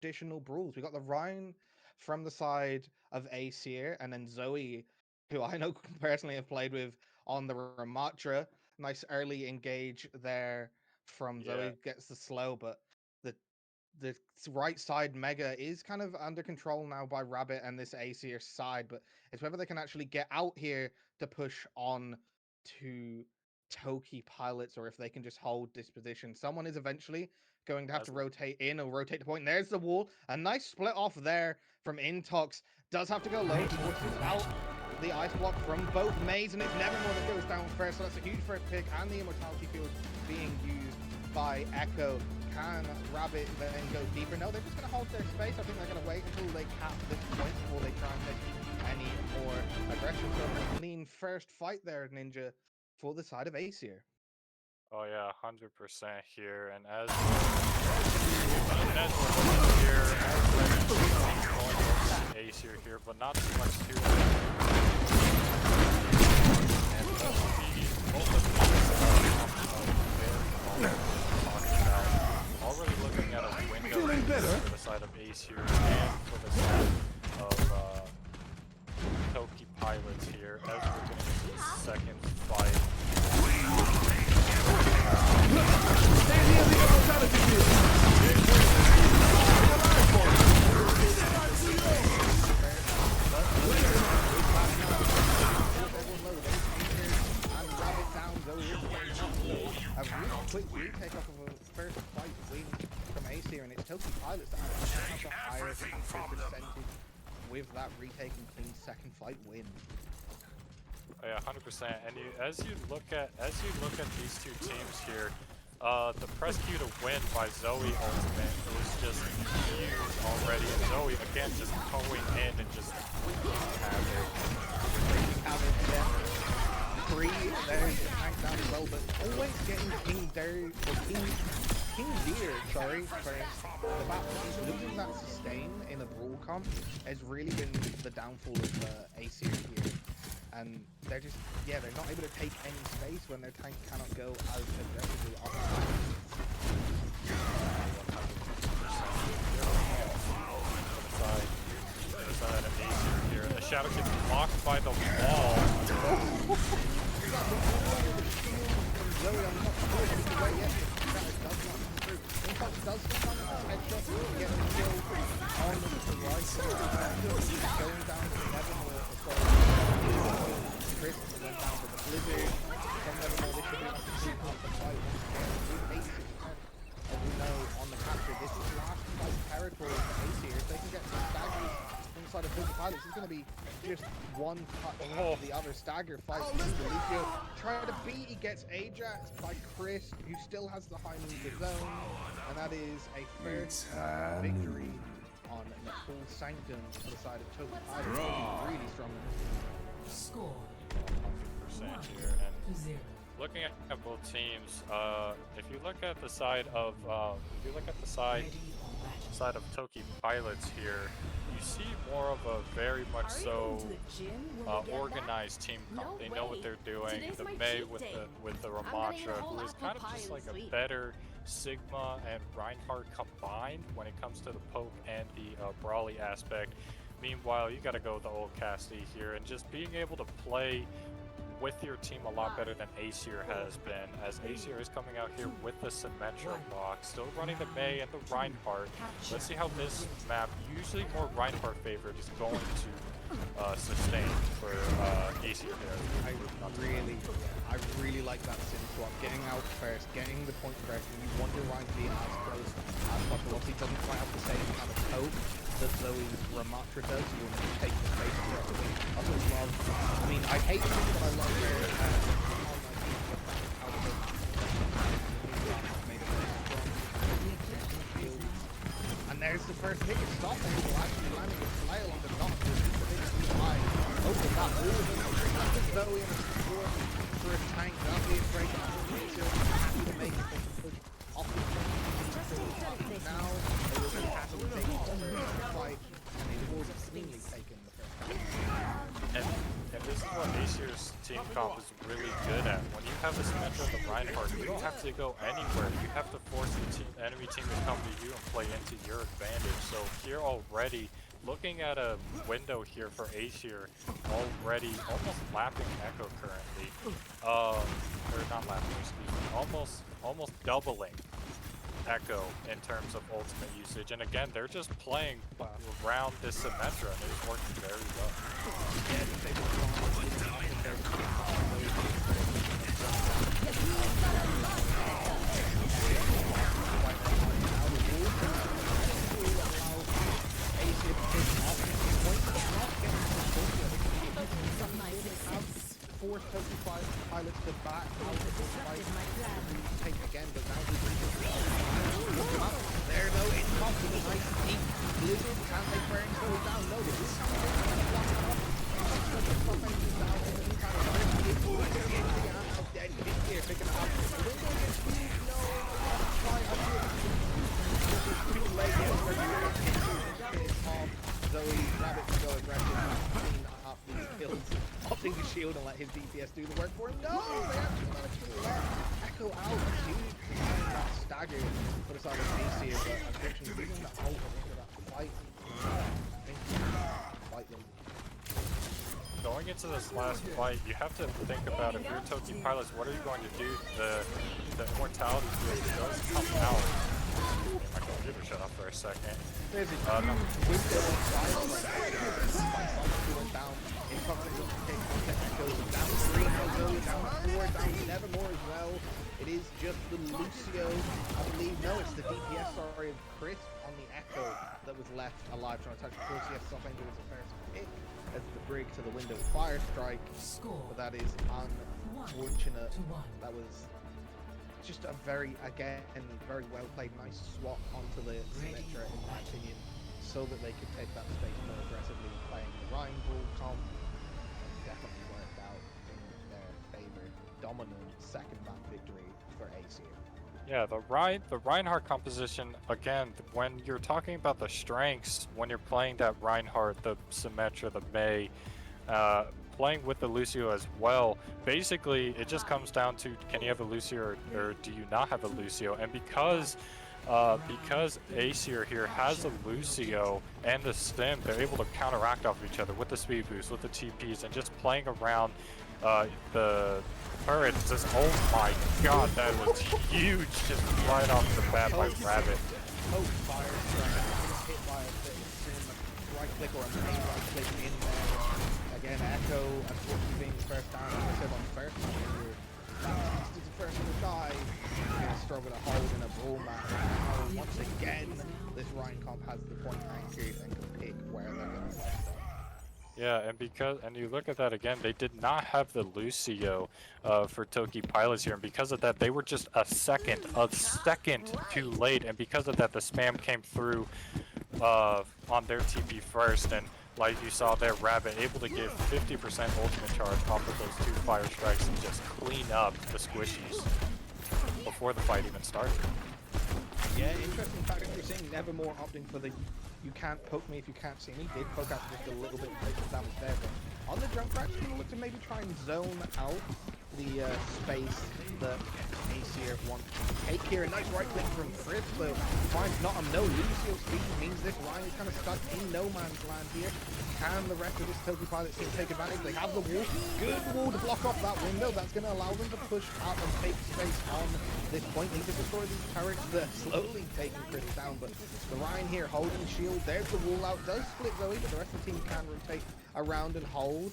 traditional brawls. We got the Ryan from the side of Aesir, and then Zoe, who I know personally have played with on the Ramatra. Nice early engage there from Zoe, gets the slow, but the the right side mega is kind of under control now by Rabbit and this Aesir side, but it's whether they can actually get out here to push on to Tokki pilots, or if they can just hold this position. Someone is eventually going to have to rotate in or rotate the point. There's the wall. A nice split off there from Intox. Does have to go low, forces out the ice block from both Maze, and it's Nevermore that goes down first. So that's a huge first pick, and the immortality field being used by Echo. Can Rabbit then go deeper? No, they're just going to hold their space. I think they're going to wait until they cap this point before they try and take any more aggression. So a clean first fight there, Ninja, for the side of Aesir. Oh yeah, 100% here, and as we're looking here, Aesir here, but not too much to it. And both of these talking about already looking at a window for the side of Aesir and for the side of Tokki pilots here, as we're getting into the second fight. A really quick retake off of a first fight win from Aesir, and it's Tokki pilots that have the higher percentage with that retake and clean second fight win. Oh yeah, 100%. And as you look at these two teams here, the press Q to win by Zoe ultimate was just huge already, and Zoe again just going in and just have it. Free, there's the tank down as well, but always getting King Deer, sorry, for the battle. Losing that sustain in a brawl comp has really been the downfall of Aesir here. And they're just, they're not able to take any space when their tank cannot go as aggressively off the side of Aesir here. The shadow gets blocked by the wall. Does come headshot to get a kill on the right side, going down to Nevermore as well. Chris went down to the Blizzard from Nevermore. This should be like a 2-point fight once again with 8-6%. As we know on the capture, this is last fight territory for Aesir. If they can get some staggers inside of Tokki pilots, it's going to be just one cut of the other stagger fight. Deligio trying to beat, he gets Ajax by Chris, who still has the high meter zone, and that is a first victory on Nicole Sanctum for the side of Tokki pilots. Really strong. Score 100% here, and looking at both teams, if you look at the side of Tokki pilots here, you see more of a very much so organized team comp. They know what they're doing. The May with the Ramatra, who is kind of just like a better Sigma and Reinhardt combined when it comes to the poke and the brawly aspect. Meanwhile, you got to go with the old Cassidy here, and just being able to play with your team a lot better than Aesir has been, as Aesir is coming out here with the Symmetra box, still running the May and the Reinhardt. Let's see how this map, usually more Reinhardt favored, is going to sustain for Aesir there. I really like that sim swap, getting out first, getting the point first, and you want your Ryan to be as close as possible. Obviously, doesn't quite have the same kind of poke that Zoe's Ramatra does. You want to take the space correctly. I also love, I mean, I hate it, but I love and there's the first pick. It's stopping. We're actually landing a flail on the top. It's high. Open that move. Zoe and a score for a tank. That'll be a break. Happy to make it. Push off the front. Now they will be happy to take the fight, and they will cleanly taken the first. And this is what Aesir Aesir's team comp is really good at. When you have a Symmetra of the Reinhardt, you don't have to go anywhere. You have to force the enemy team to come to you and play into your advantage. So here already, looking at a window here for Aesir, already almost lapping Echo currently. Or not lapping, excuse me, almost doubling Echo in terms of ultimate usage, and again, they're just playing around this Symmetra, and it's working very Force Tokki pilots to back out of the fight. Take again, but now we there, no, in top with a nice deep blizzard. Can they burn those down? No, this is dead hit here, picking it up. The window gets huge, no, too late yet. Zoe, Rabbit to go aggressive, clean up these kills. Opting to shield and let his DPS do the work for him. No, they actually managed to let Echo out. Huge that stagger put us on the Aesir, but unfortunately losing the ult into that fight. I think fight them. Going into this last fight, you have to think about if you're Tokki pilots, what are you going to do? The immortality field does come out. My computer shut off for a second. There's a window of fire down. Goes down 3, down 4, down Nevermore as well. It is just the Lucio, I believe, no, it's the DPS, sorry, of Chris on the Echo that was left alive trying to touch the Lucio. So I think it was a first pick as the brig to the window fire strike. But that is unfortunate. That was just a very well played, nice swap onto the Symmetra in my opinion, so that they could take that space more aggressively, playing the Rhine Bull comp. Definitely worked out in their favor. Dominant second map victory for Aesir. Yeah, the Reinhardt composition, again, when you're talking about the strengths, when you're playing that Reinhardt, the Symmetra, the Mei, playing with the Lucio as well, basically it just comes down to, can you have a Lucio or do you not have a Lucio? And because Aesir here has a Lucio and the Stim, they're able to counteract off of each other with the speed boost, with the TPs, and just playing around the turrets. Just, oh my god, that was huge, just right off the bat by Rabbit. Oh, fire strike, hit by a right click or a main right click in there. Again, Echo, unfortunately being the first down, like I said on the first one here, this is the first one to die. He's going to struggle to hold in a brawl match. Now, once again, this Rhine comp has the point anchored and can pick where they're going to fight. Yeah, and you look at that again, they did not have the Lucio for Tokki pilots here, and because of that, they were just a second too late, and because of that, the spam came through on their TP first, and like you saw there, Rabbit able to get 50% ultimate charge off of those 2 fire strikes and just clean up the squishies before the fight even started. Yeah, interesting fact that you're seeing Nevermore opting for the you can't poke me if you can't see me. Did poke out just a little bit to take the damage there, but on the jump crash, you look to maybe try and zone out the space that Aesir wants to take here. A nice right click from Chris, though. Finds not a no. Lucio speed means this line is kind of stuck in no man's land here. Can the rest of this Tokki pilot team take advantage? They have the wall. Good wall to block off that window. That's going to allow them to push out and take space on this point. Need to destroy these turrets. They're slowly taking Chris down, but the Rhine here holding shield. There's the wall out. Does split Zoe, but the rest of the team can rotate around and hold.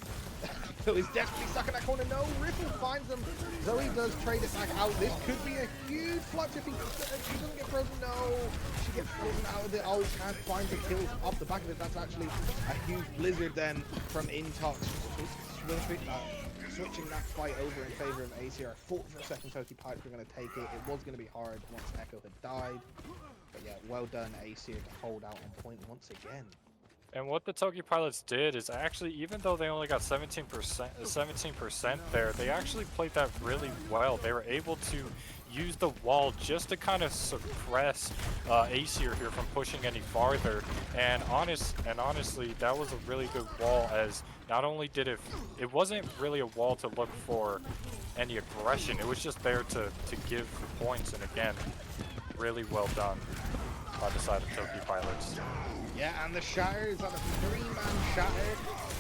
So he's desperately stuck in that corner. No, Ripple finds them. Zoe does trade it back out. This could be a huge clutch if she doesn't get frozen. No, she gets frozen out of it. Oh, can't find the kills off the back of it. That's actually a huge blizzard then from Intox. Switching that fight over in favor of Aesir. I thought for a second Tokki pilots were going to take it. It was going to be hard once Echo had died. But yeah, well done Aesir to hold out on point once again. And what the Tokki pilots did is actually, even though they only got 17% there, they actually played that really well. They were able to use the wall just to kind of suppress Aesir here from pushing any farther. And honestly, that was a really good wall, as not only did it wasn't really a wall to look for any aggression, it was just there to give points, and again, really well done by the side of Tokki Pilots. Yeah, and the shatter is on a 3-man shatter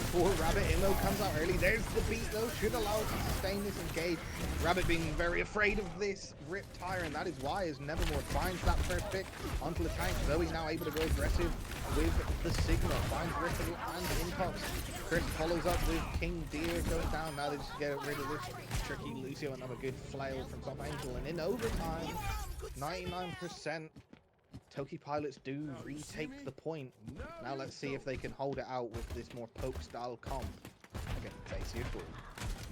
before Rabbit. Immo comes out early. There's the beat though, should allow it to sustain this engage. Rabbit being very afraid of this Rip Tire, and that is why as Nevermore finds that first pick onto the tank. Zoe now able to go aggressive with the signal, finds Ripple and Intox. Chris follows up with King Deer going down. Now they just get rid of this tricky Lucio, another good flail from Top Angel, and in overtime, 99%. Tokki Pilots do retake the point. Now let's see if they can hold it out with this more poke style comp against Aesir.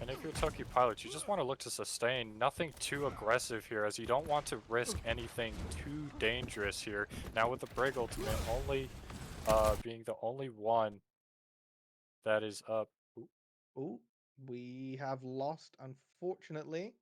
And if you're Tokki Pilots, you just want to look to sustain. Nothing too aggressive here, as you don't want to risk anything too dangerous here. Now with the Brig ultimate only being the only one that is up. Ooh, we have lost, unfortunately.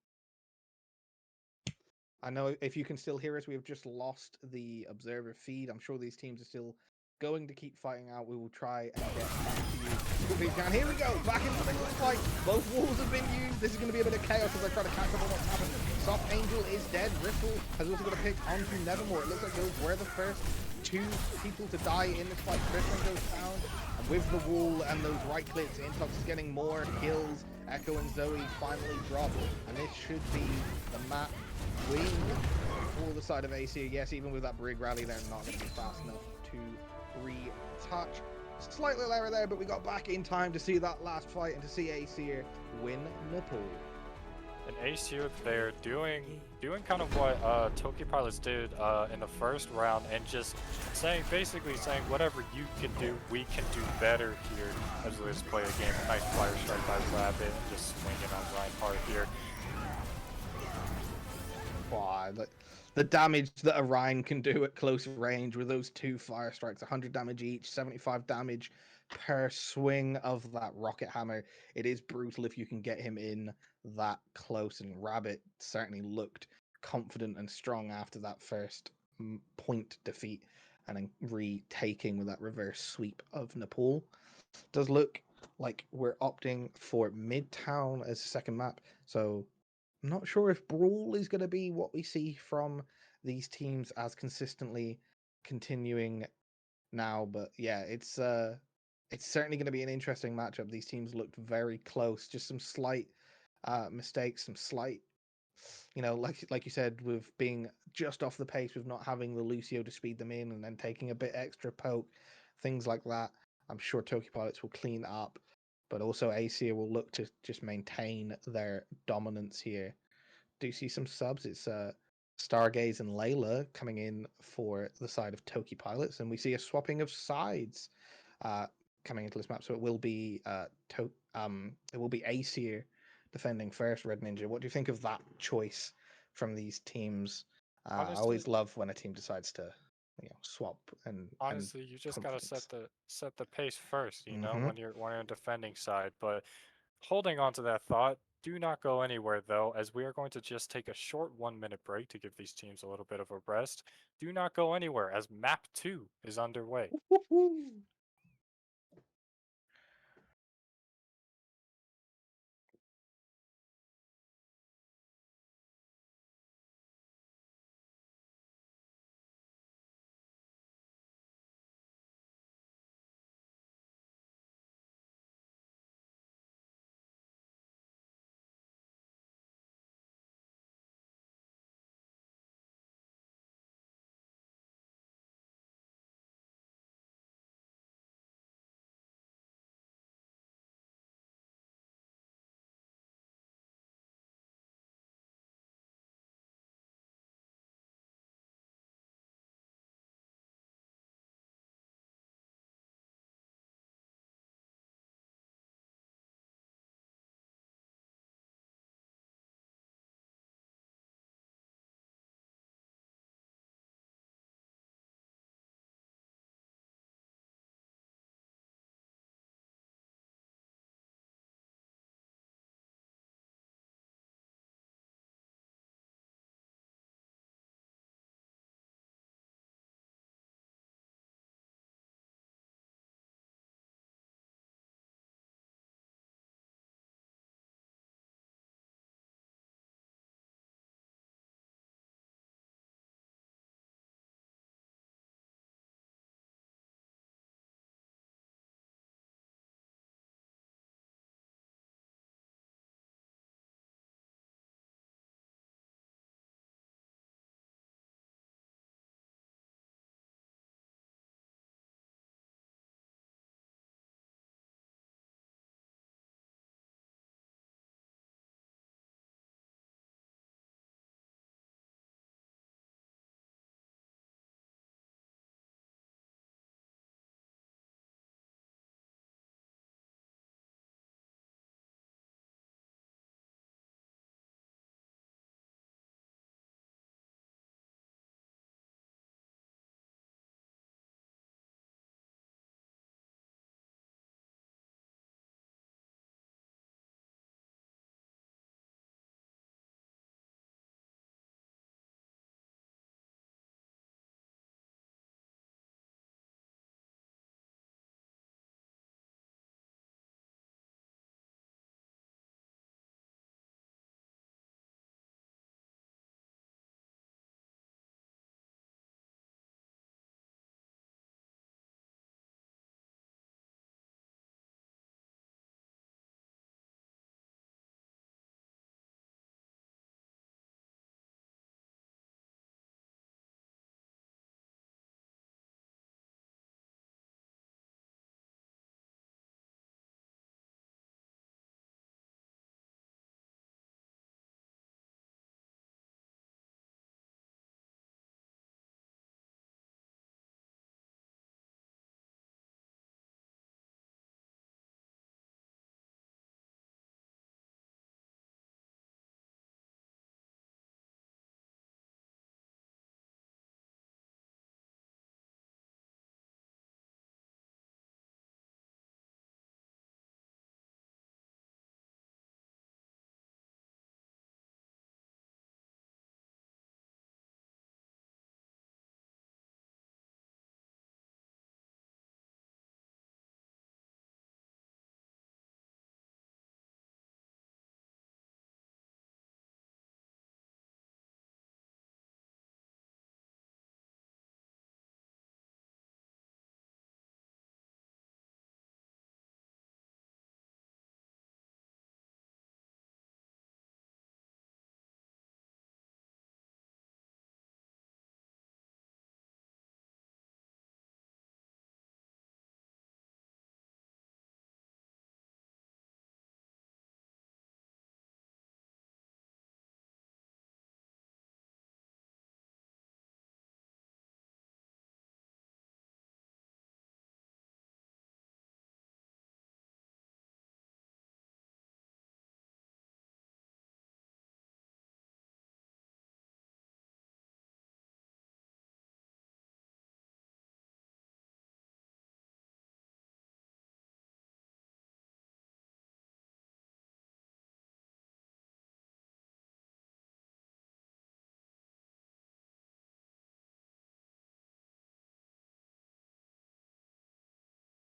I know if you can still hear us, we have just lost the observer feed. I'm sure these teams are still going to keep fighting out. We will try and get back to you if we can. Here we go, back into the middle of the fight. Both walls have been used. This is going to be a bit of chaos as I try to catch up on what's happened. Soft Angel is dead. Ripple has also got a pick onto Nevermore. It looks like those were the first 2 people to die in this fight. Christian goes down, and with the wall and those right clicks, Intox is getting more kills. Echo and Zoe finally drop, and this should be the map win for the side of Aesir. Yes, even with that Brig rally, they're not going to be fast enough to retouch. Slightly lower there, but we got back in time to see that last fight and to see Aesir win Nepal. And Aesir, they're doing kind of what Tokki Pilots did in the first round, and just basically saying whatever you can do, we can do better here as we just play a game. A nice fire strike by Rabbit, and just swinging on Reinhardt here. Wow, the damage that Orion can do at close range with those 2 fire strikes, 100 damage each, 75 damage per swing of that rocket hammer. It is brutal if you can get him in that close, and Rabbit certainly looked confident and strong after that first point defeat, and then retaking with that reverse sweep of Nepal. Does look like we're opting for Midtown as a second map, so I'm not sure if Brawl is going to be what we see from these teams as consistently continuing now, but yeah, it's certainly going to be an interesting matchup. These teams looked very close, just some slight mistakes, some slight, like you said, with being just off the pace, with not having the Lucio to speed them in, and then taking a bit extra poke, things like that. I'm sure Tokki Pilots will clean up, but also Aesir will look to just maintain their dominance here. Do see some subs. It's Stargaze and Layla coming in for the side of Tokki Pilots, and we see a swapping of sides coming into this map. So it will be Aesir defending first, Red Ninja. What do you think of that choice from these teams? I always love when a team decides to swap and honestly, you just gotta set the pace first, you know, Mhm. when you're on defending side. But holding on to that thought, do not go anywhere though, as we are going to just take a short 1-minute break to give these teams a little bit of a rest. Do not go anywhere, as map 2 is underway. Woohoo!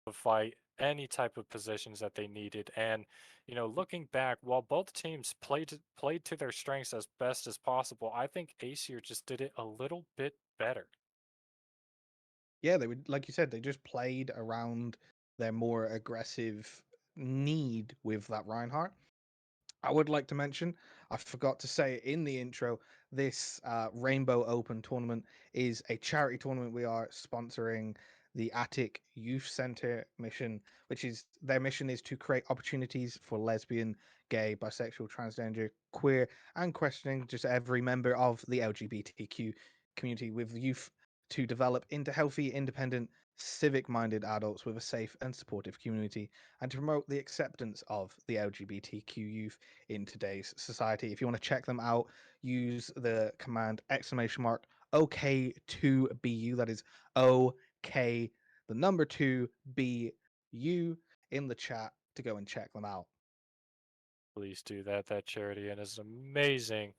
to fight any type of positions that they needed. And looking back, while both teams played to their strengths as best as possible, I think Aesir just did it a little bit better. Yeah, they would, like you said, they just played around their more aggressive need with that Reinhardt. I would like to mention, I forgot to say it in the intro, this Rainbow Open tournament is a charity tournament. We are sponsoring the Attic Youth Center mission, which is their mission is to create opportunities for lesbian, gay, bisexual, transgender, queer, and questioning just every member of the LGBTQ community with youth to develop into healthy, independent, civic minded adults with a safe and supportive community and to promote the acceptance of the LGBTQ youth in today's society. If you want to check them out, use the command OK2BU. That is OK, the number 2BU in the chat to go and check them out. Please do that. That charity and is amazing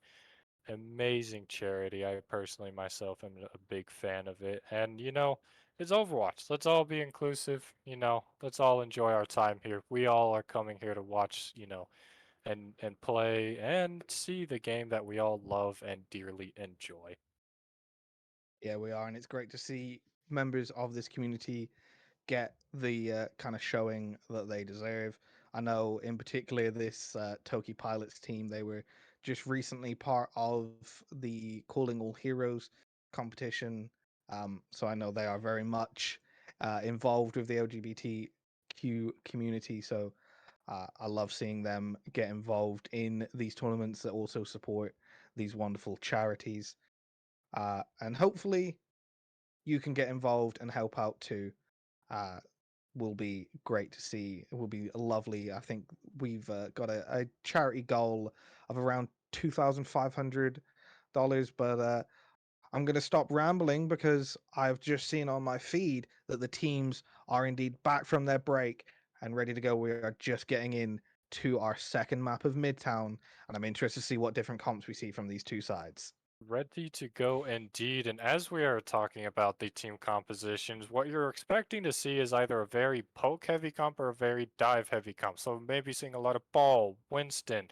charity. I personally myself am a big fan of it. And it's Overwatch. Let's all be inclusive, let's all enjoy our time here. We all are coming here to watch, and play and see the game that we all love and dearly enjoy. Yeah, we are, and it's great to see members of this community get the kind of showing that they deserve. I know, in particular, this Tokki Pilots team, they were just recently part of the Calling All Heroes competition. So I know they are very much involved with the LGBTQ community. So I love seeing them get involved in these tournaments that also support these wonderful charities. And hopefully, you can get involved and help out too. Uh, will be great to see. It will be lovely. I think we've got a charity goal of around $2,500, but I'm going to stop rambling because I've just seen on my feed that the teams are indeed back from their break and ready to go. We are just getting in to our second map of Midtown, and I'm interested to see what different comps we see from these two sides. Ready to go indeed. And as we are talking about the team compositions, what you're expecting to see is either a very poke heavy comp or a very dive heavy comp. So maybe seeing a lot of Ball, Winston.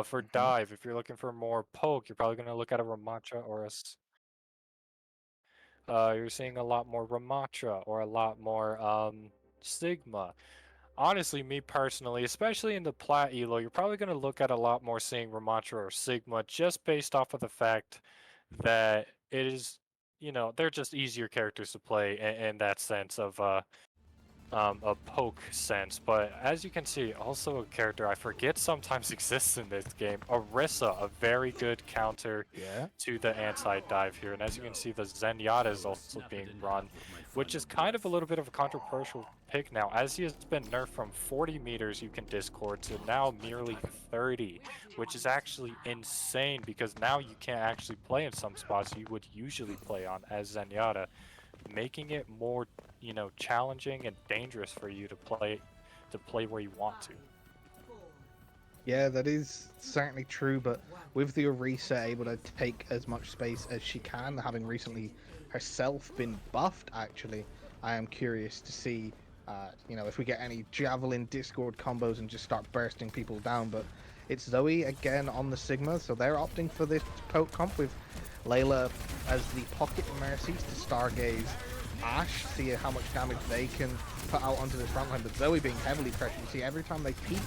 For Mhm. dive, if you're looking for more poke, you're probably going to look at a Ramattra or you're seeing a lot more Ramattra or a lot more Sigma. Honestly, me personally, especially in the Plat Elo, you're probably going to look at a lot more seeing Ramattra or Sigma just based off of the fact that it is, they're just easier characters to play in that sense of a poke sense. But as you can see, also a character I forget sometimes exists in this game, Orisa, a very good counter Yeah. to the anti-dive here. And as you can see, the Zenyatta is also being run, which is kind of a little bit of a controversial pick now, as he has been nerfed from 40 meters you can discord to now merely 30, which is actually insane because now you can't actually play in some spots you would usually play on as Zenyatta, making it more, challenging and dangerous for you to play where you want to. Yeah, that is certainly true, but with the Orisa able to take as much space as she can, having recently herself been buffed, actually, I am curious to see, if we get any Javelin Discord combos and just start bursting people down. But it's Zoe again on the Sigma, so they're opting for this poke comp with Layla as the pocket mercies to Stargaze Ash, see how much damage they can put out onto this front line. But Zoe being heavily pressured, you see every time they peek,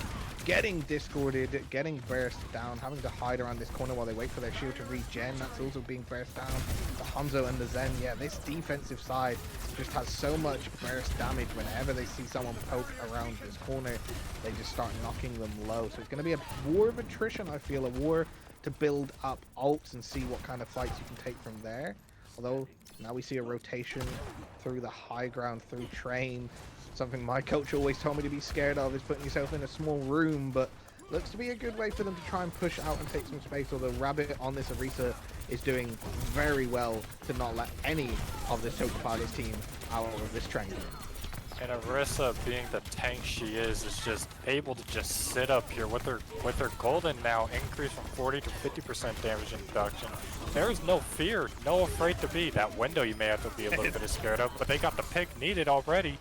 getting discorded, getting burst down, having to hide around this corner while they wait for their shield to regen. That's also being burst down. The Hanzo and the Zen, yeah, this defensive side just has so much burst damage. Whenever they see someone poke around this corner, they just start knocking them low. So it's going to be a war of attrition, I feel, a war to build up ults and see what kind of fights you can take from there. Although now we see a rotation through the high ground, through train. Something my coach always told me to be scared of is putting yourself in a small room, but looks to be a good way for them to try and push out and take some space. Although Rabbit on this Orisa is doing very well to not let any of the Tokki Pilots team out of this train. And Orisa, being the tank she is just able to just sit up here with her golden now increase from 40 to 50% damage induction. There is no fear, no afraid to be. That window you may have to be a little bit scared of, but they got the pick needed already.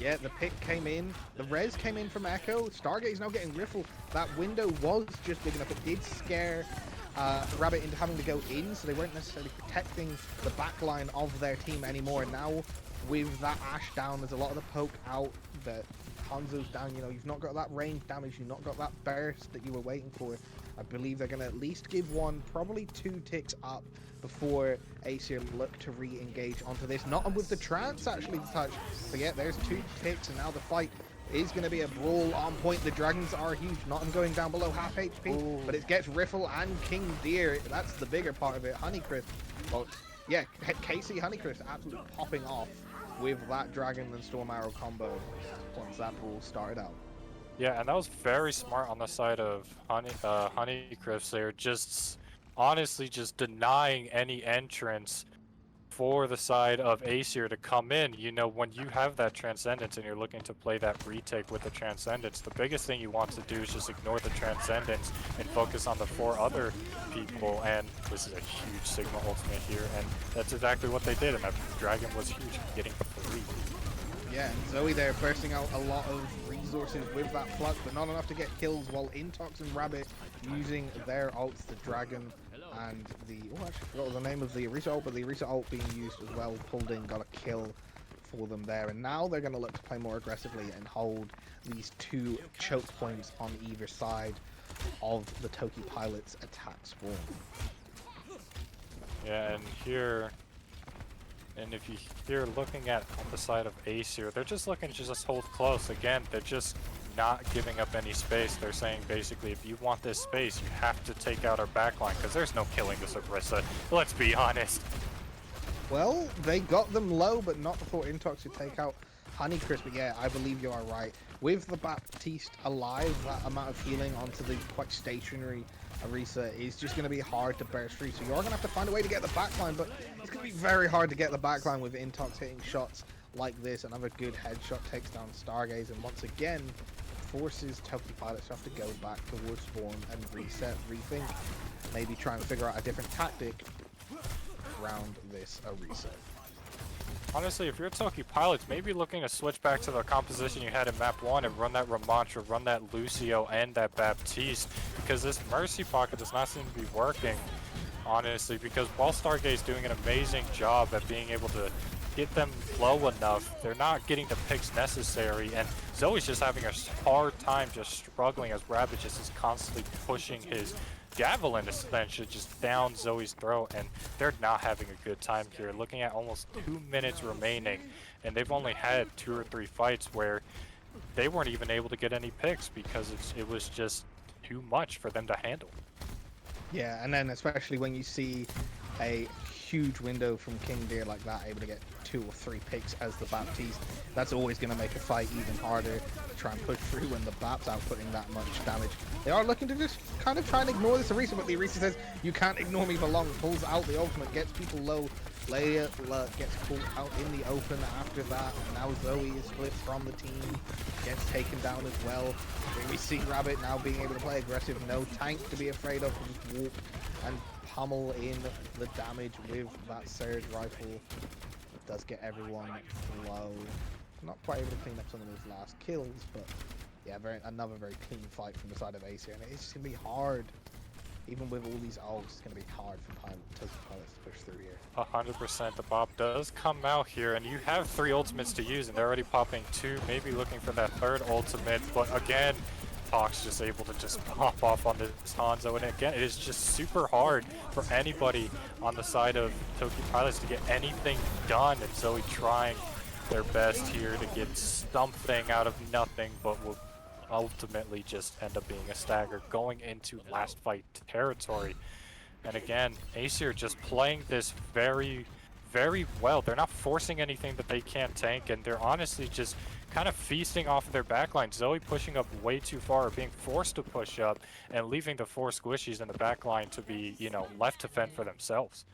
Yeah, the pick came in. The res came in from Echo. Stargate's now getting riffled. That window was just big enough. It did scare Rabbit into having to go in, so they weren't necessarily protecting the backline of their team anymore. Now, with that Ashe down, there's a lot of the poke out, the Hanzo's down, you know, you've not got that range damage, you've not got that burst that you were waiting for. I believe they're going to at least give one, probably 2 ticks up before Aesir look to re-engage onto this. Not with the trance actually to touch. So yeah, there's 2 ticks, and now the fight is going to be a brawl on point. The dragons are huge. Not going down below half HP, ooh, but it gets Riffle and King Deer. That's the bigger part of it. Honeycrisp, well, yeah, KC Honeycrisp absolutely popping off with that Dragon and Storm Arrow combo once that brawl started out. Yeah, and that was very smart on the side of Honeycrisp there. Just honestly just denying any entrance for the side of Aesir to come in. You know, when you have that Transcendence and you're looking to play that retake with the Transcendence, the biggest thing you want to do is just ignore the Transcendence and focus on the 4 other people. And this is a huge Sigma ultimate here, and that's exactly what they did, and that Dragon was huge, getting 3. Yeah, and Zoe there bursting out a lot of resources with that flux, but not enough to get kills, while Intox and Rabbit using their ults, the Dragon and the... Oh, I actually forgot the name of the Orisa ult, but the Orisa ult being used as well, pulled in, got a kill for them there. And now they're going to look to play more aggressively and hold these 2 choke points on either side of the Tokki Pilots' attack spawn. Yeah, and here... And if you're looking at on the side of Aesir, they're just looking to just hold close. Again, they're just not giving up any space. They're saying basically, if you want this space, you have to take out our backline, because there's no killing this Orisa. Let's be honest. Well, they got them low, but not before Intox could take out Honeycrisp. But yeah, I believe you are right. With the Baptiste alive, that amount of healing onto the quite stationary Orisa is just going to be hard to burst through. So you're going to have to find a way to get the backline, but it's going to be very hard to get the backline with Intox hitting shots like this. Another good headshot takes down Stargaze, and once again forces Tokki Pilots to have to go back towards spawn and reset, rethink, maybe try and figure out a different tactic around this Orisa. Honestly, if you're Tokki Pilots, maybe looking to switch back to the composition you had in map 1 and run that Ramantra, run that Lucio and that Baptiste, because this Mercy Pocket does not seem to be working, honestly, because while Stargate's doing an amazing job at being able to get them low enough, they're not getting the picks necessary, and Zoe's just having a hard time just struggling as Rabbit just is constantly pushing his Javelin essentially just down Zoe's throat, and they're not having a good time here. Looking at almost 2 minutes remaining, and they've only had 2 or 3 fights where they weren't even able to get any picks because it was just too much for them to handle. Yeah, and then especially when you see a huge window from King Deer like that, able to get 2 or 3 picks as the Baptiste, that's always going to make a fight even harder to try and push through when the Bap's outputting that much damage. They are looking to just kind of try and ignore this Orisa, but the Orisa says, you can't ignore me for long, pulls out the ultimate, gets people low, Leia gets pulled out in the open after that, and now Zoe is split from the team, gets taken down as well. We see Rabbit now being able to play aggressive, no tank to be afraid of, just walk and pummel in the damage with that surge rifle. It does get everyone low. Not quite able to clean up some of those last kills, but yeah, another very clean fight from the side of Aesir, and it's just going to be hard. Even with all these ults, it's going to be hard for Pilots to push through here. 100%. The Bob does come out here, and you have 3 ultimates to use, and they're already popping 2, maybe looking for that 3rd ultimate, but again, Tokki's just able to just pop off on this Hanzo, and again, it is just super hard for anybody on the side of Tokki Pilots to get anything done, and Zoe trying their best here to get something out of nothing, but will ultimately just end up being a stagger going into last fight territory. And again, Aesir just playing this very, very well. They're not forcing anything that they can't tank, and they're honestly just kind of feasting off of their backline. Zoe pushing up way too far, being forced to push up, and leaving the 4 squishies in the backline to be, you know, left to fend for themselves.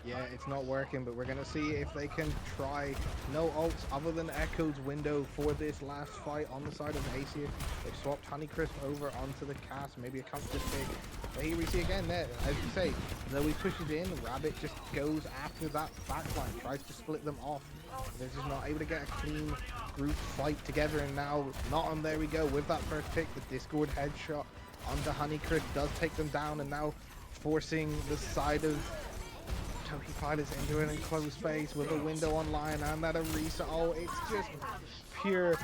Yeah, it's not working, but we're going to see if they can try no ults other than Echo's window for this last fight on the side of Aesir. They've swapped Honeycrisp over onto the cast, maybe a counter pick. But here we see again there, as you say, Zoe pushes in, Rabbit just goes after that backline, tries to split them off They're just not able to get a clean group fight together, and now Nottingham, there we go, with that first pick, the Discord headshot onto Honeycrisp does take them down, and now forcing the side of Tokki Pilots into an enclosed space with a window online and that Arisa. Oh, it's just pure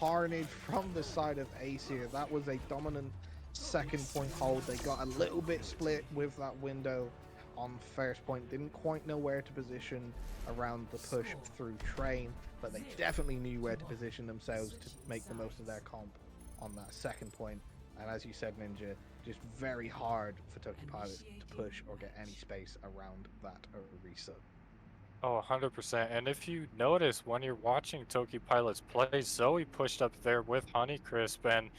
carnage from the side of Aesir. That was a dominant second point hold. They got a little bit split with that window on first point, didn't quite know where to position around the push through train, but they definitely knew where to position themselves to make the most of their comp on that second point. And as you said, Ninja, just very hard for Tokki Pilots to push or get any space around that Arisa. Oh, 100%. And if you notice when you're watching Tokki Pilots play, Zoe pushed up there with Honeycrisp, and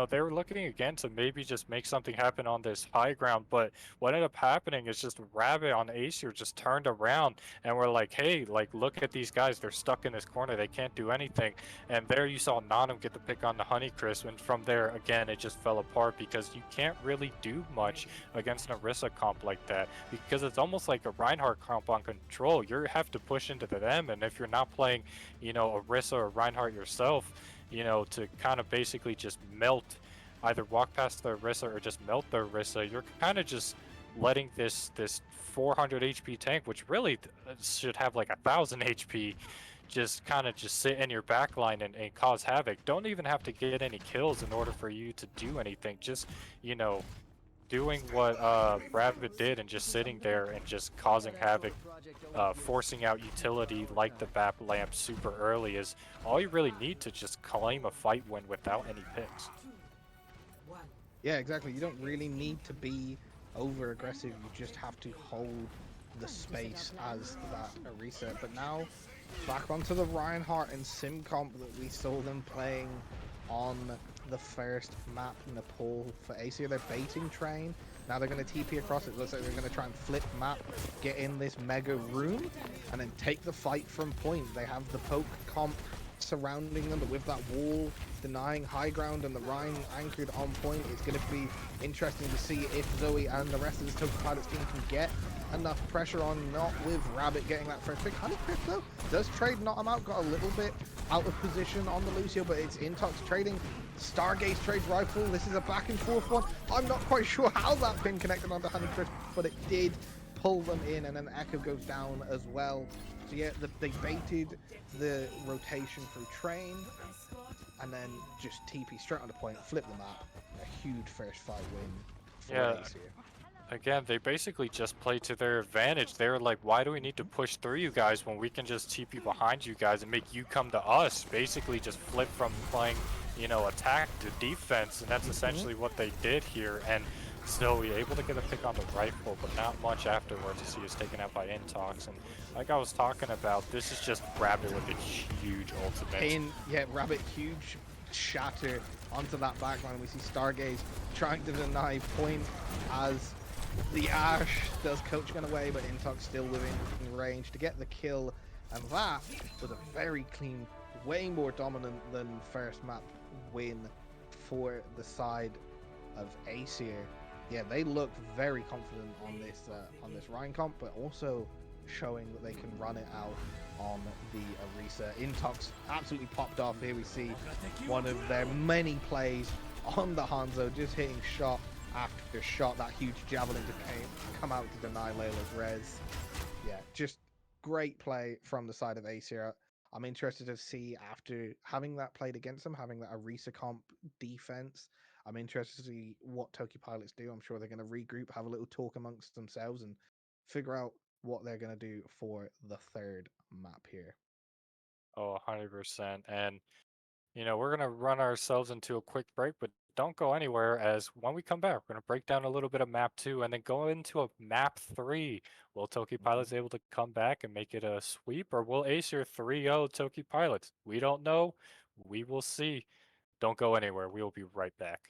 they were looking again to maybe just make something happen on this high ground. But what ended up happening is just Rabbit on Aesir just turned around and we're like, hey, like look at these guys, they're stuck in this corner, they can't do anything. And there you saw Nottingham get the pick on the Honeycrisp, and from there again it just fell apart because you can't really do much against an Orisa comp like that, because it's almost like a Reinhardt comp on control. You have to push into them, and if you're not playing, Orisa or Reinhardt yourself, to kind of basically just melt, either walk past the Orisa or just melt the Orisa, you're kind of just letting this 400 HP tank, which really should have like 1,000 HP, just kind of just sit in your backline and cause havoc. Don't even have to get any kills in order for you to do anything. Just, doing what Rabbit did and just sitting there and just causing havoc, forcing out utility like the BAP lamp super early is all you really need to just claim a fight win without any picks. Yeah, exactly. You don't really need to be over aggressive. You just have to hold the space as that Arisa. But now back onto the Reinhardt and Sim comp that we saw them playing on the first map, Nepal, for Aesir. They're baiting train. Now they're going to TP across. It looks like they're going to try and flip map, get in this mega room, and then take the fight from point. They have the poke comp surrounding them, but with that wall denying high ground and the Rhine anchored on point, it's going to be interesting to see if Zoe and the rest of this Tokki Pilots team can get enough pressure on, not with Rabbit getting that first pick. Honeycrisp though does trade Nottingham out, got a little bit out of position on the Lucio, but it's Intox trading Stargaze trades rifle. This is a back and forth one. I'm not quite sure how that pin connected onto Honeycrisp, but it did pull them in, and then Echo goes down as well. So yeah, they baited the rotation through train and then just TP straight on the point, flip the map. A huge first fight win for Aesir. Again, they basically just played to their advantage. They were like, why do we need to push through you guys when we can just TP behind you guys and make you come to us? Basically just flip from playing, attack to defense, and that's essentially what they did here. And still, we were able to get a pick on the rifle, but not much afterwards as he was taken out by Intox. And like I was talking about, this is just Rabbit with a huge ultimate. Yeah, Rabbit, huge shatter onto that backline. We see Stargaze trying to deny point as the Ash does coaching away, but Intox still within range to get the kill. And that was a very clean, way more dominant than first map win for the side of Aesir. Yeah, they look very confident on this Rhine comp, but also showing that they can run it out on the Arisa. Intox absolutely popped off. Here we see one of their many plays on the Hanzo, just hitting shot after shot. That huge javelin to come out to deny Layla's res. Yeah, just great play from the side of Aesir. I'm interested to see, after having that played against them, having that Arisa comp defense, I'm interested to see what Tokki Pilots do. I'm sure they're going to regroup, have a little talk amongst themselves, and figure out what they're going to do for the third map here. Oh, 100%. And, we're going to run ourselves into a quick break, but don't go anywhere, as when we come back, we're going to break down a little bit of map 2 and then go into a map 3. Will Tokki Pilots able to come back and make it a sweep, or will Aesir 3-0 Tokki Pilots? We don't know. We will see. Don't go anywhere. We will be right back.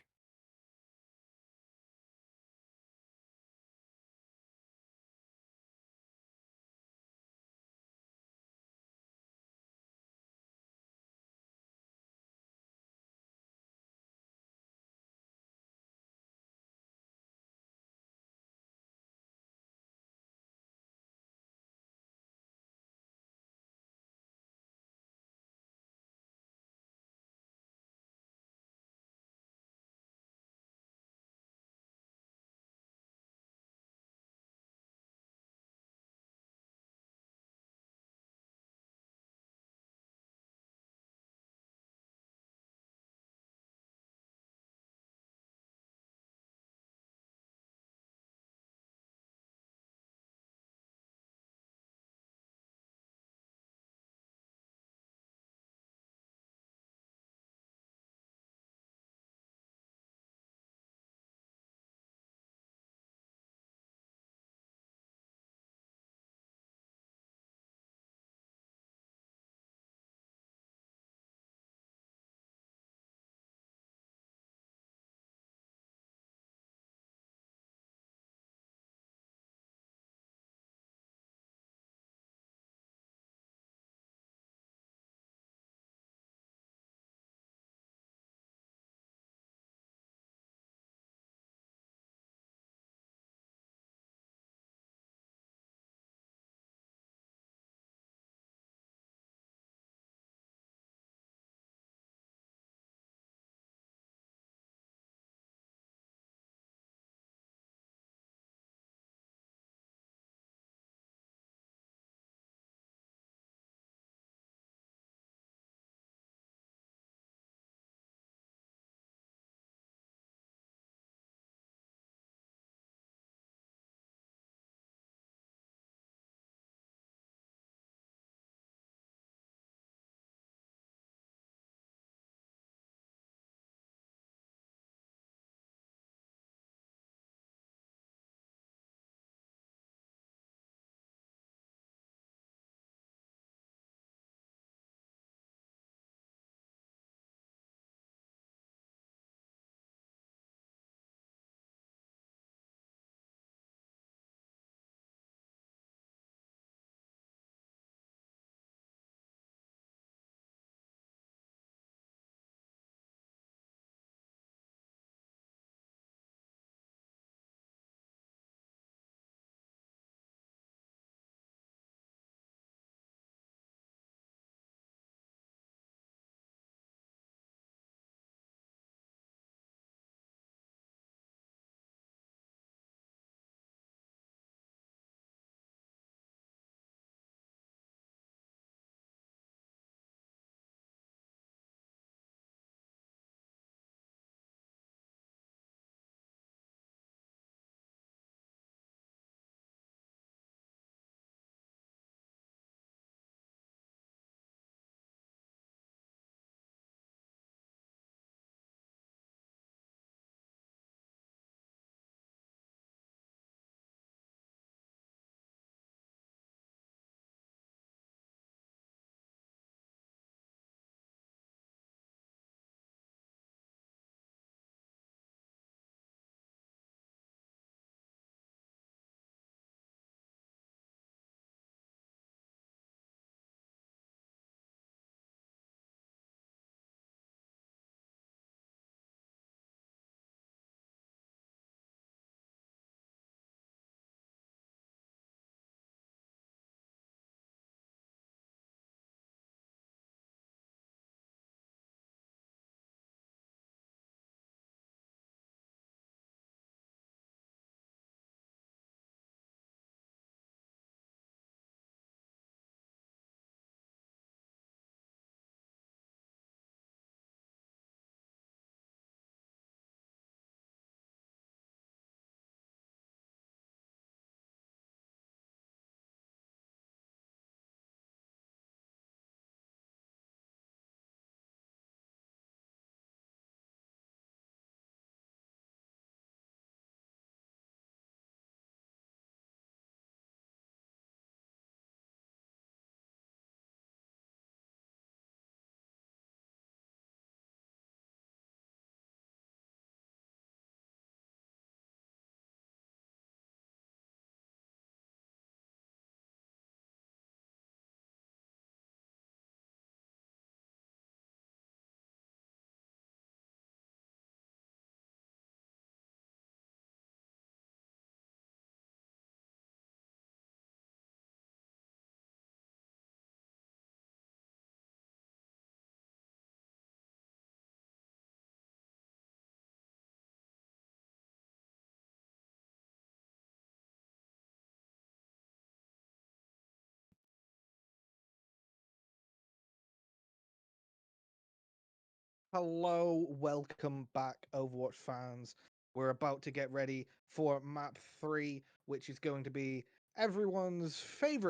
Hello, welcome back, Overwatch fans. We're about to get ready for map 3, which is going to be everyone's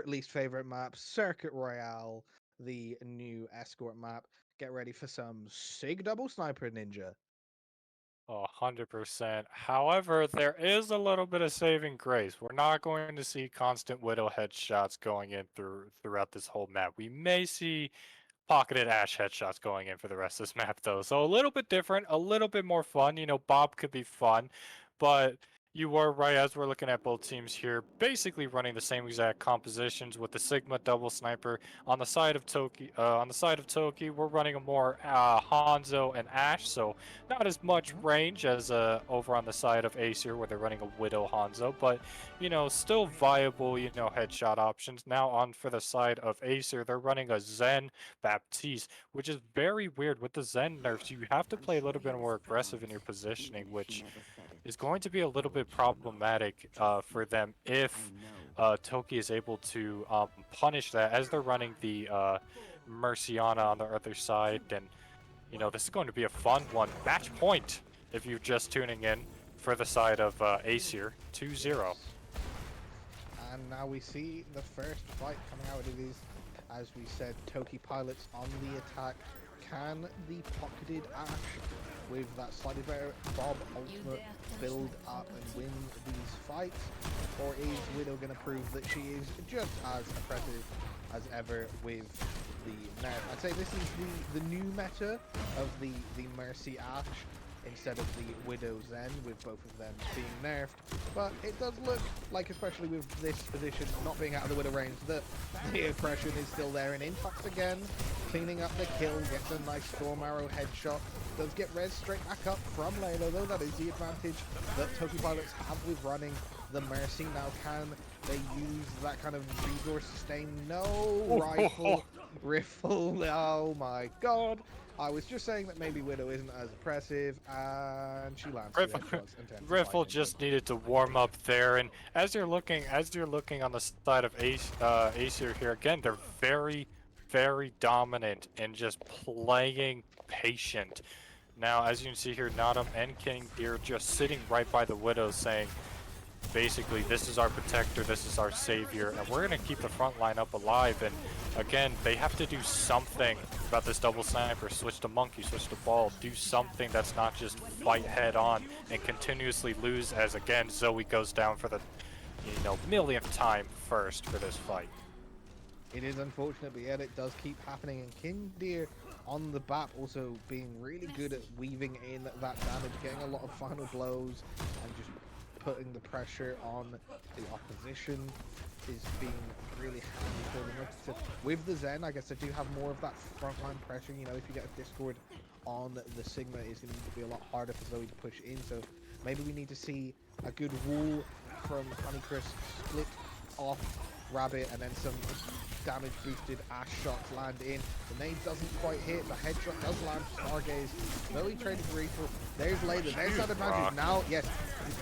least favorite map, Circuit Royale, the new escort map. Get ready for some SIG double sniper ninja. 100%. However, there is a little bit of saving grace. We're not going to see constant Widow headshots going in throughout this whole map. We may see pocketed Ash headshots going in for the rest of this map, though. So a little bit different, a little bit more fun. You know, Bob could be fun, but you were right as we're looking at both teams here, basically running the same exact compositions with the Sigma double sniper on the side of Tokki. We're running a more Hanzo and Ash, so not as much range as over on the side of Aesir where they're running a Widow Hanzo, but you know, still viable, you know, headshot options. Now on for the side of Aesir, they're running a Zen Baptiste, which is very weird with the Zen nerfs. You have to play a little bit more aggressive in your positioning, which is going to be a little bit problematic for them if Tokki is able to punish that as they're running the Merciana on the other side. And, you know, this is going to be a fun one. Match point if you're just tuning in for the side of Aesir, 2-0. And now we see the first fight coming out. It is, as we said, Tokki pilots on the attack. Can the pocketed Ash with that slightly better Bob ultimate build up and win these fights? Or is Widow going to prove that she is just as oppressive as ever with the nerf? I'd say this is the new meta of the Mercy Ash instead of the Widow Zen, with both of them being nerfed. But it does look like, especially with this position not being out of the Widow range, that the oppression is still there. And Intox again, cleaning up the kill, gets a nice Storm Arrow headshot, does get res straight back up from Layla, though that is the advantage that Tokki pilots have with running the Mercy. Now can they use that kind of resource sustain? No, Riffle, oh my god. I was just saying that maybe Widow isn't as oppressive, and she lands. Riffle just needed to warm up there, and as you're looking on the side of Aesir here, again, they're very, very dominant and just playing patient. Now, as you can see here, Natum and King Deer just sitting right by the Widow, saying, basically, this is our protector, this is our savior, and we're going to keep the front line up alive. And again, they have to do something about this double sniper. Switch to Monkey, switch to Ball, do something that's not just fight head on and continuously lose, as again, Zoe goes down for the, you know, millionth time first for this fight. It is unfortunate, but yet it does keep happening. And King Deer on the BAP also being really good at weaving in that damage, getting a lot of final blows, and just putting the pressure on the opposition is being really handy for them. Like I said, with the Zen, I guess I do have more of that frontline pressure. You know, if you get a Discord on the Sigma, it's going to be a lot harder for Zoe to push in. So maybe we need to see a good wall from Honeycrisp split off Rabbit, and then some damage boosted Ash shots land in. The nade doesn't quite hit, the headshot does land for Stargaze. Zoe trading for Refill. There's Layla, there's that advantage. Now, yes,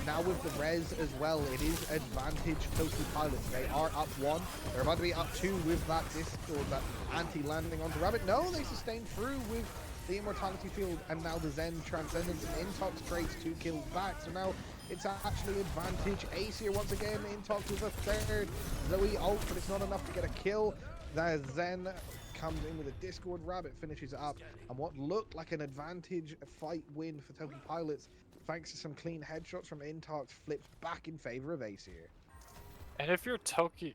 now with the res as well, it is advantage Tokki pilots. They are up 1. They're about to be up 2 with that Discord, that anti-landing onto Rabbit. No, they sustained through with the Immortality Field, and now the Zen Transcendence and Intox trades 2 kills back. So now it's actually advantage Aesir once again. Intox with a third. Zoe ult, but it's not enough to get a kill. The Zen comes in with a Discord. Rabbit finishes it up, and what looked like an advantage fight win for Tokki pilots, thanks to some clean headshots from Intox, flips back in favor of Aesir. And if you're Tokki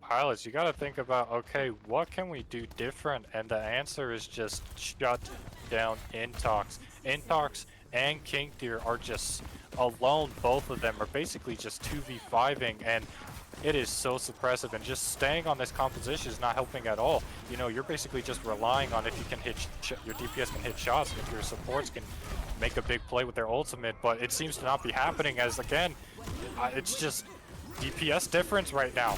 pilots, you got to think about, okay, what can we do different? And the answer is just shut down Intox. Intox and King Deer are just alone. Both of them are basically just 2v5ing, and it is so suppressive. And just staying on this composition is not helping at all. You know, you're basically just relying on if you can hit your DPS can hit shots, if your supports can make a big play with their ultimate. But it seems to not be happening, as again, it's just DPS difference right now.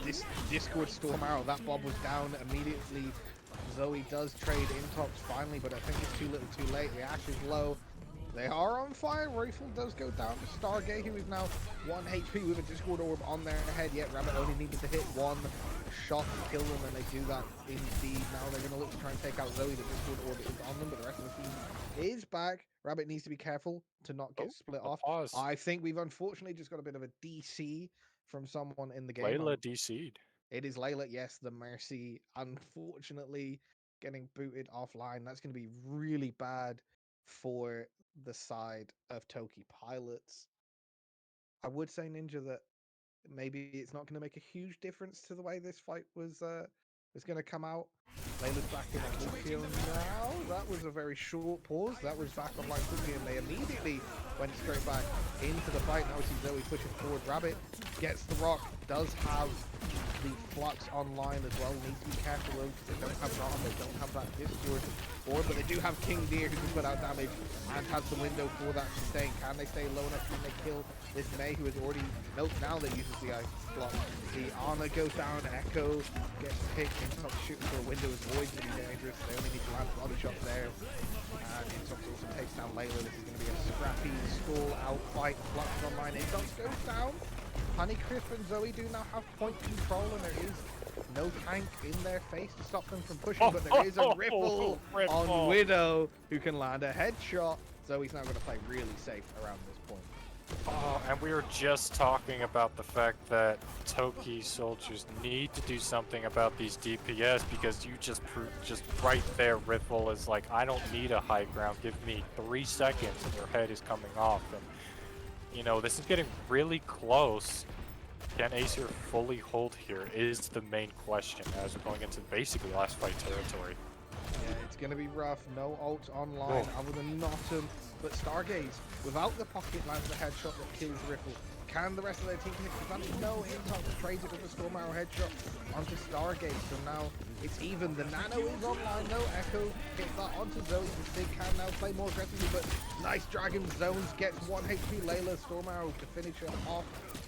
This Discord Storm Arrow, that Bob was down immediately. Zoe does trade Intox finally, but I think it's too little too late. The Ash is low. They are on fire. Rifle does go down to Stargate, who is now 1 HP with a Discord Orb on their head. Yet Rabbit only needed to hit 1 shot to kill them, and they do that indeed. Now they're going to look to try and take out Zoe. The Discord orbit is on them, but the rest of the team is back. Rabbit needs to be careful to not get split off. Pause. I think we've unfortunately just got a bit of a DC from someone in the game. Layla DC'd. It is Layla, yes, the Mercy, unfortunately getting booted offline. That's going to be really bad for the side of Tokki pilots. I would say, Ninja, that maybe it's not going to make a huge difference to the way this fight was going to come out. Layla's back in on Lucio now. That was a very short pause. That was back online quickly, and they immediately went straight back into the fight. Now we see Zoe pushing forward. Rabbit gets the rock, does have the flux online as well. Needs to be careful though, because they don't have Ron, they don't have that Discord board, but they do have King Deer who can put out damage and has the window for that sustain. Can they stay low enough? Can they kill this Mei who is already milked now that uses the ice block? The Ana goes down, Echo gets picked, Intox shooting for a window is always going to be dangerous. They only need to land body shots there. And Intox also takes down Layla. This is going to be a scrappy stall out fight. Flux online. Intox goes down. Honeycrisp and Zoe do now have point control, and there is no tank in their face to stop them from pushing, but there is a Ripple on Widow who can land a headshot. Zoe's now going to play really safe around this point. Oh, and we were just talking about the fact that Tokki soldiers need to do something about these DPS, because you just right there, Ripple is like, I don't need a high ground, give me 3 seconds and your head is coming off. And you know, this is getting really close. Can Aesir fully hold here is the main question as we're going into basically last fight territory. Yeah, it's going to be rough. No ults online other than Notum, but Stargaze without the pocket lands the headshot that kills Ripple. Can the rest of their team take advantage? No, Intox trades it with a Storm Arrow headshot onto Stargate. So now it's even. The Nano is online though. Echo hits that onto Zoe. The Sig can now play more aggressively, but nice Dragon Zones gets 1 HP. Layla Storm Arrow to finish it off.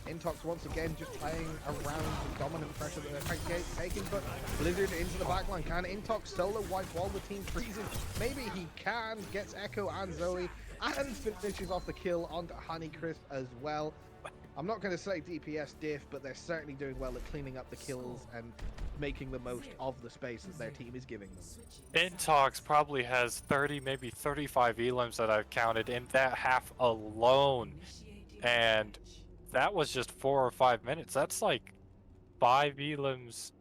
Intox once again just playing around the dominant pressure that they're taking, but Blizzard into the backline. Can Intox solo wipe while the team freezes? Maybe he can. Gets Echo and Zoe and finishes off the kill onto Honeycrisp as well. I'm not going to say DPS diff, but they're certainly doing well at cleaning up the kills and making the most of the space that their team is giving them. Intox probably has 30, maybe 35 elims that I've counted in that half alone. And that was just 4 or 5 minutes. That's like 5 elims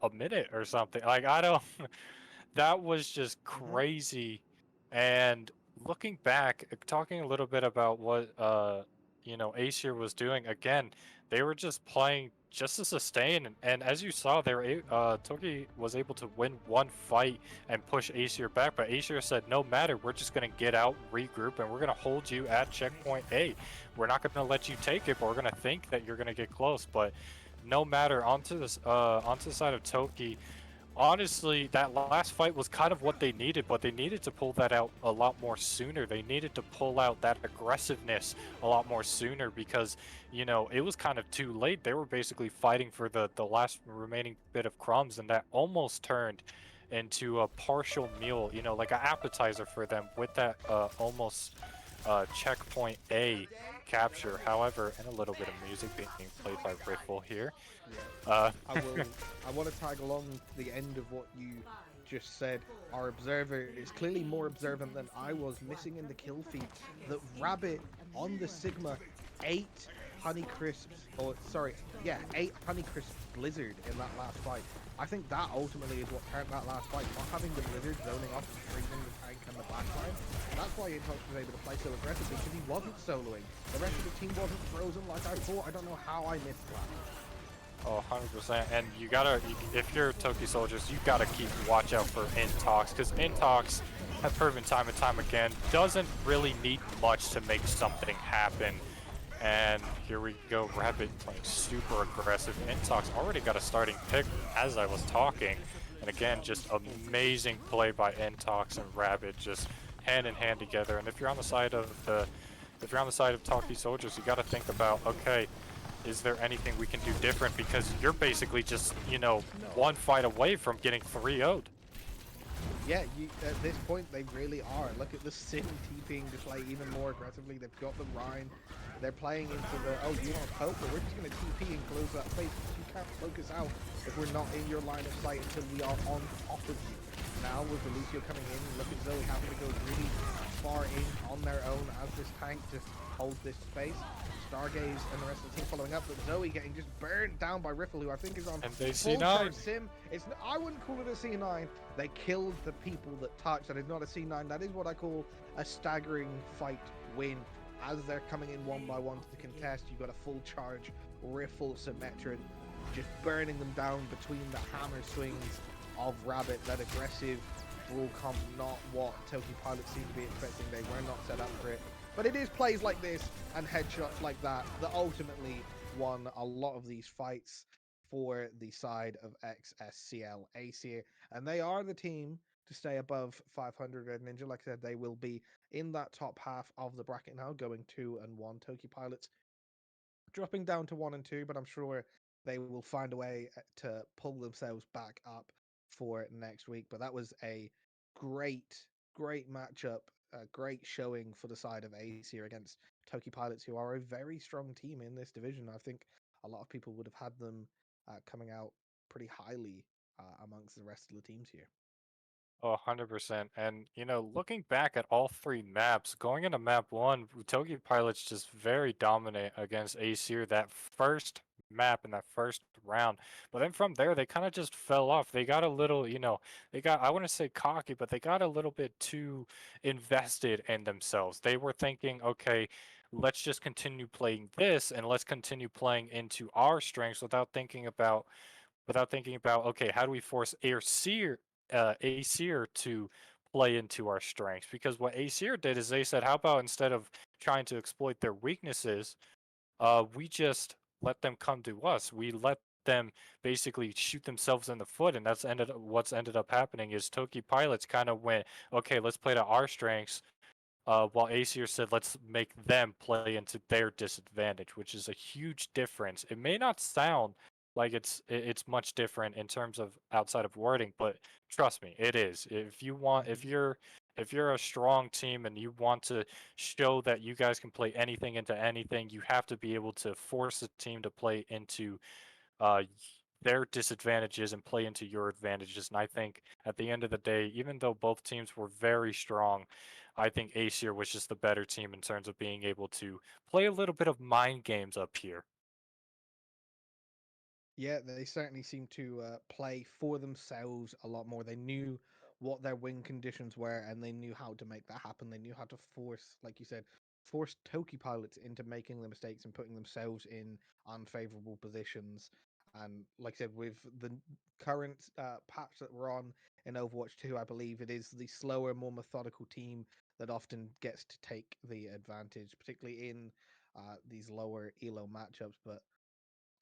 a minute or something. Like, I don't... that was just crazy. And looking back, talking a little bit about what... you know, Aesir was doing, again, they were just playing just to sustain, and as you saw, they were Tokki was able to win 1 fight and push Aesir back, but Aesir said, no matter, we're just going to get out, regroup, and we're going to hold you at checkpoint A. We're not going to let you take it, but we're going to think that you're going to get close. But no matter, onto the side of Tokki, honestly, that last fight was kind of what they needed, but they needed to pull that out a lot more sooner. They needed to pull out that aggressiveness a lot more sooner, because, you know, it was kind of too late. They were basically fighting for the last remaining bit of crumbs, and that almost turned into a partial meal, you know, like an appetizer for them with that almost checkpoint A capture. However, and a little bit of music being played by Riffle here. Yeah. I want to tag along the end of what you just said. Our observer is clearly more observant than I was, missing in the kill feed that Rabbit on the Sigma 8 Honeycrisps, or sorry, yeah, 8 Honeycrisp Blizzard in that last fight. I think that ultimately is what turned that last fight, not having the Blizzard zoning off and freezing the tank and the backline. That's why Intox was able to play so aggressively, because he wasn't soloing. The rest of the team wasn't frozen like I thought. I don't know how I missed that. Oh, 100%. And you gotta, if you're Tokki soldiers, you gotta keep watch out for Intox, because Intox has proven time and time again, doesn't really need much to make something happen. And here we go, Rabbit playing super aggressive. Intox already got a starting pick as I was talking. And again, just amazing play by Intox and Rabbit, just hand in hand together. And if you're on the side of Tokki soldiers, you got to think about, okay, is there anything we can do different? Because you're basically just, you know, 1 fight away from getting 3-0'd. Yeah, at this point they really are. Look at the Sin TPing to play even more aggressively. They've got the Rhine. They're playing into the, oh, you want to poke, but we're just going to TP and close that space. You can't focus out if we're not in your line of sight until we are on top of you. Now with the Lucio coming in, look at Zoe having to go really far in on their own as this tank just holds this space. Stargaze and the rest of the team following up, but Zoe getting just burned down by Riffle, who I think is on And they full C9. charge sim. I wouldn't call it a C9. They killed the people that touched. That is not a C9. That is what I call a staggering fight win. As they're coming in one by one to the contest, you've got a full charge Riffle Symmetron just burning them down between the hammer swings of Rabbit. That aggressive brawl comp, not what Tokki pilots seem to be expecting. They were not set up for it. But it is plays like this and headshots like that that ultimately won a lot of these fights for the side of xSCL Aesir. And they are the team to stay above 500 Red Ninja. Like I said, they will be in that top half of the bracket now, going 2-1. Tokki pilots dropping down to 1 and 2, but I'm sure they will find a way to pull themselves back up for next week. But that was a great, great matchup, a great showing for the side of Aesir against Tokki Pilots, who are a very strong team in this division. I think a lot of people would have had them coming out pretty highly amongst the rest of the teams here. Oh, 100%. And, looking back at all three maps, going into map one, Tokki Pilots just very dominant against Aesir that first map in that first round. But then from there, they kind of just fell off. They got a little, I wouldn't say cocky, but they got a little bit too invested in themselves. They were thinking, okay, let's just continue playing this and let's continue playing into our strengths without thinking about okay, how do we force Aesir to play into our strengths? Because what Aesir did is they said, how about instead of trying to exploit their weaknesses, we just let them come to us. We let them basically shoot themselves in the foot, and what's ended up happening is Tokki pilots kind of went, okay, let's play to our strengths, while Aesir said, let's make them play into their disadvantage, which is a huge difference. It may not sound like it's much different in terms of outside of wording, but trust me, it is. If you're a strong team and you want to show that you guys can play anything into anything, you have to be able to force the team to play into uh, their disadvantages and play into your advantages. And I think at the end of the day, even though both teams were very strong, I think Aesir was just the better team in terms of being able to play a little bit of mind games up here. Yeah, they certainly seem to play for themselves a lot more. They knew what their win conditions were, and they knew how to make that happen. They knew how to force, like you said, force Tokki pilots into making the mistakes and putting themselves in unfavorable positions. And like I said, with the current patch that we're on in Overwatch 2, I believe it is the slower, more methodical team that often gets to take the advantage, particularly in these lower elo matchups. But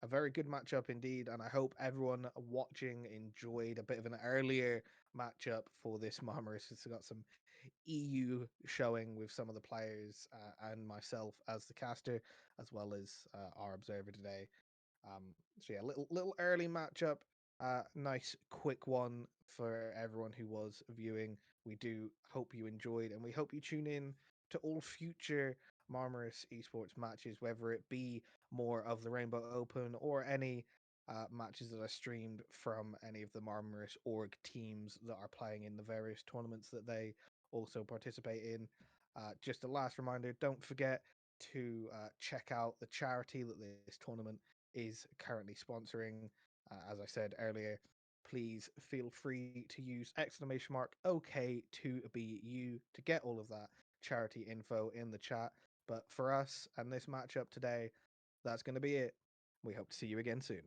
a very good matchup indeed, and I hope everyone watching enjoyed a bit of an earlier matchup for this Marmaris. It's got some EU showing with some of the players and myself as the caster, as well as our observer today. So yeah, little early matchup. Nice quick one for everyone who was viewing. We do hope you enjoyed, and we hope you tune in to all future Marmaris esports matches, whether it be more of the Rainbow Open or any matches that are streamed from any of the Marmaris org teams that are playing in the various tournaments that they also participate in. Just a last reminder, don't forget to check out the charity that this tournament is currently sponsoring. As I said earlier, please feel free to use exclamation mark OK2BU to get all of that charity info in the chat. But for us and this matchup today, that's going to be it. We hope to see you again soon.